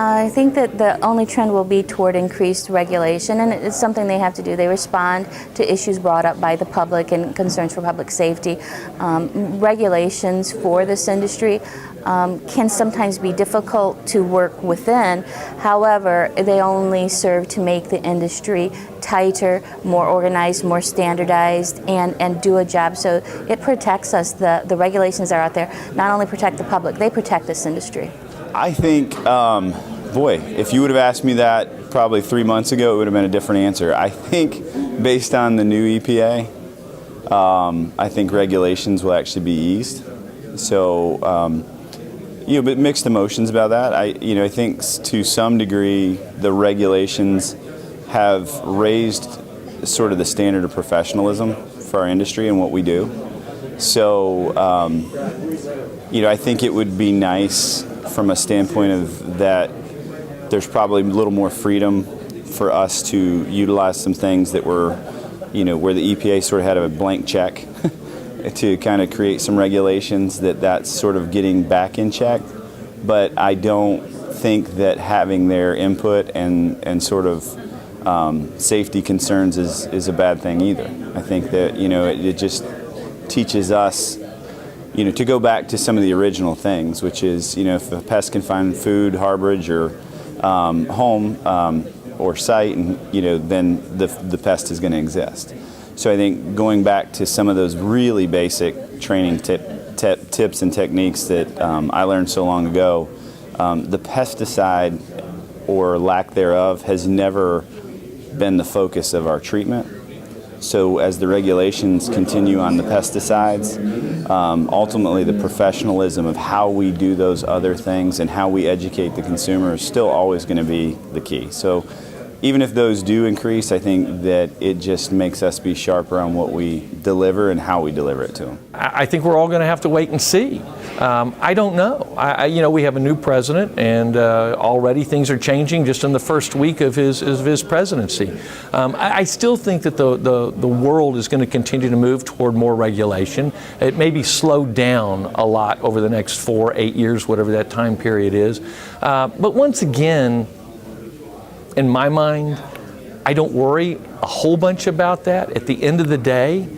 I think that the only trend will be toward increased regulation, and it's something they have to do. They respond to issues brought up by the public and concerns for public safety. Regulations for this industry can sometimes be difficult to work within. However, they only serve to make the industry tighter, more organized, more standardized, and do a job. So it protects us. The regulations that are out there not only protect the public, they protect this industry. I think, boy, if you would have asked me that probably 3 months ago, it would have been a different answer. I think based on the new EPA, I think regulations will actually be eased. So, but mixed emotions about that. I think to some degree the regulations have raised sort of the standard of professionalism for our industry and what we do. So, I think it would be nice from a standpoint of that there's probably a little more freedom for us to utilize some things that were, where the EPA sort of had a blank check to kind of create some regulations that's sort of getting back in check. But I don't think that having their input and sort of safety concerns is a bad thing either. I think that, it just teaches us to go back to some of the original things, which is, if a pest can find food, harborage, or home or site, and then the pest is going to exist. So I think going back to some of those really basic training tips and techniques that I learned so long ago, the pesticide or lack thereof has never been the focus of our treatment. So as the regulations continue on the pesticides, ultimately the professionalism of how we do those other things and how we educate the consumer is still always going to be the key. So even if those do increase, I think that it just makes us be sharper on what we deliver and how we deliver it to them. I think we're all going to have to wait and see. I don't know. We have a new president, and already things are changing just in the first week of his presidency. I still think that the world is going to continue to move toward more regulation. It may be slowed down a lot over the next 4, 8 years, whatever that time period is. But once again, in my mind, I don't worry a whole bunch about that. At the end of the day,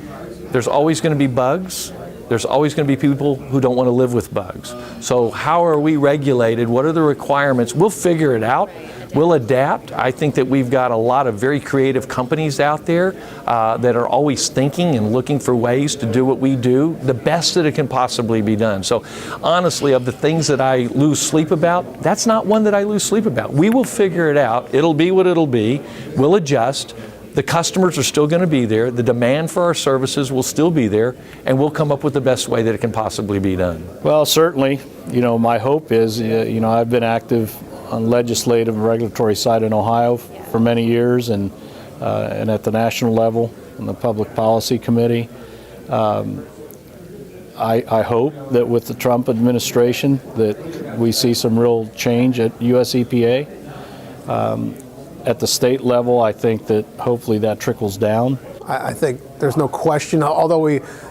there's always going to be bugs. There's always going to be people who don't want to live with bugs. So how are we regulated? What are the requirements? We'll figure it out. We'll adapt. I think that we've got a lot of very creative companies out there that are always thinking and looking for ways to do what we do the best that it can possibly be done. So honestly, of the things that I lose sleep about, that's not one that I lose sleep about. We will figure it out. It'll be what it'll be. We'll adjust. The customers are still going to be there. The demand for our services will still be there, and we'll come up with the best way that it can possibly be done. Well, certainly, my hope is, I've been active on legislative and regulatory side in Ohio for many years, and at the national level in the Public Policy Committee. I hope that with the Trump administration that we see some real change at US EPA. At the state level, I think that hopefully that trickles down. I think there's no question, although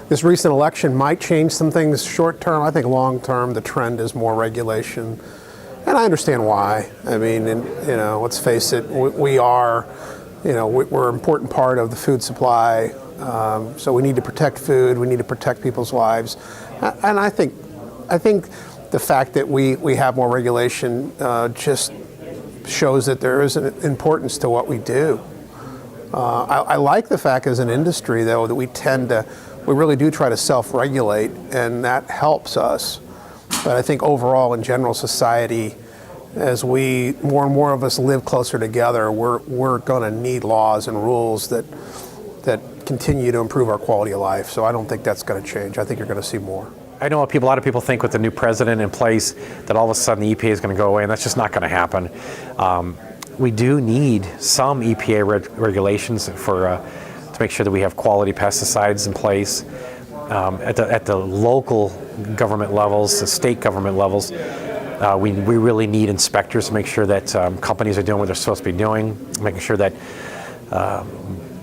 this recent election might change some things short term, I think long term the trend is more regulation. And I understand why. I mean, let's face it, we are, we're an important part of the food supply. So we need to protect food, we need to protect people's lives. And I think the fact that we have more regulation just shows that there is an importance to what we do. I like the fact as an industry, though, that we really do try to self-regulate, and that helps us. But I think overall in general society, as more and more of us live closer together, we're going to need laws and rules that continue to improve our quality of life. So I don't think that's going to change. I think you're going to see more. I know a lot of people think with the new president in place that all of a sudden the EPA is going to go away, and that's just not going to happen. We do need some EPA regulations to make sure that we have quality pesticides in place. At the local government levels, the state government levels, we really need inspectors to make sure that companies are doing what they're supposed to be doing, making sure that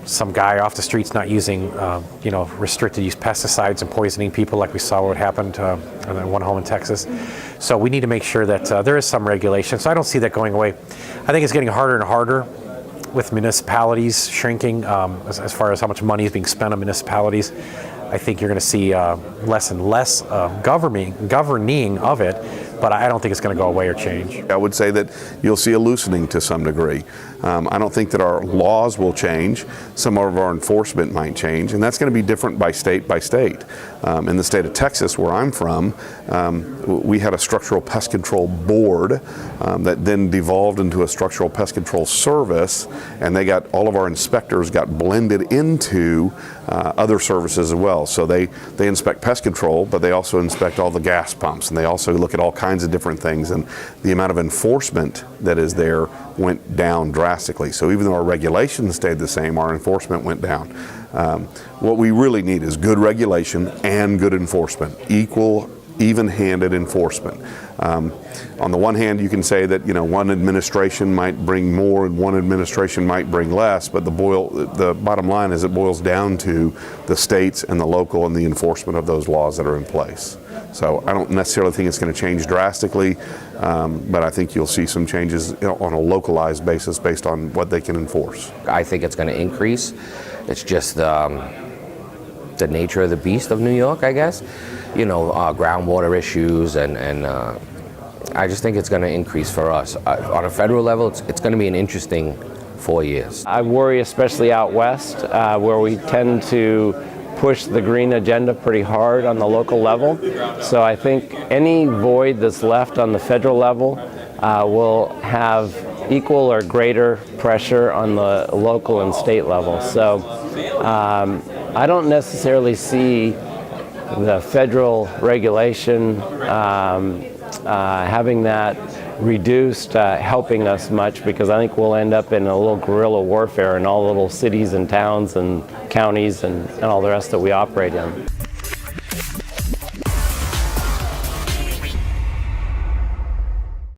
some guy off the street's not using, restricted use pesticides and poisoning people like we saw what happened in one home in Texas. So we need to make sure that there is some regulation. So I don't see that going away. I think it's getting harder and harder with municipalities shrinking as far as how much money is being spent on municipalities. I think you're going to see less and less governing of it, but I don't think it's going to go away or change. I would say that you'll see a loosening to some degree. I don't think that our laws will change. Some of our enforcement might change, and that's going to be different by state by state. In the state of Texas, where I'm from, we had a structural pest control board that then devolved into a structural pest control service, and all of our inspectors got blended into other services as well. So they inspect pest control, but they also inspect all the gas pumps, and they also look at all kinds of different things, and the amount of enforcement that is there went down drastically. So even though our regulations stayed the same, our enforcement went down. What we really need is good regulation and good enforcement, even-handed enforcement. On the one hand, you can say that one administration might bring more and one administration might bring less, but the bottom line is it boils down to the states and the local and the enforcement of those laws that are in place. So I don't necessarily think it's going to change drastically, but I think you'll see some changes on a localized basis based on what they can enforce. I think it's going to increase. It's just the nature of the beast of New York, I guess. Groundwater issues, and I just think it's going to increase for us. On a federal level, it's going to be an interesting 4 years. I worry especially out west, where we tend to push the green agenda pretty hard on the local level. So I think any void that's left on the federal level will have equal or greater pressure on the local and state level. So I don't necessarily see the federal regulation having that reduced helping us much, because I think we'll end up in a little guerrilla warfare in all little cities and towns and counties and all the rest that we operate in.